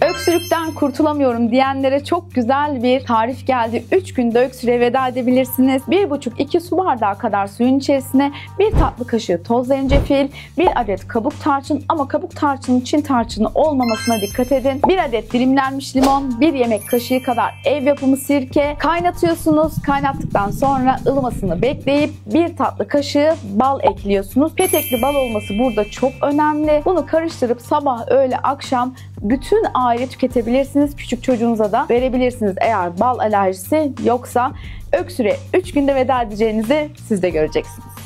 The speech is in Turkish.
Öksürükten kurtulamıyorum diyenlere çok güzel bir tarif geldi. 3 günde öksürüğe veda edebilirsiniz. 1,5-2 su bardağı kadar suyun içerisine 1 tatlı kaşığı toz zencefil, 1 adet kabuk tarçın, ama kabuk tarçının Çin tarçını olmamasına dikkat edin. 1 adet dilimlenmiş limon, 1 yemek kaşığı kadar ev yapımı sirke kaynatıyorsunuz. Kaynattıktan sonra ılımasını bekleyip 1 tatlı kaşığı bal ekliyorsunuz. Petekli bal olması burada çok önemli. Bunu karıştırıp sabah, öğle, akşam bütün aile tüketebilirsiniz. Küçük çocuğunuza da verebilirsiniz eğer bal alerjisi yoksa. Öksürüğe 3 günde veda edeceğinizi siz de göreceksiniz.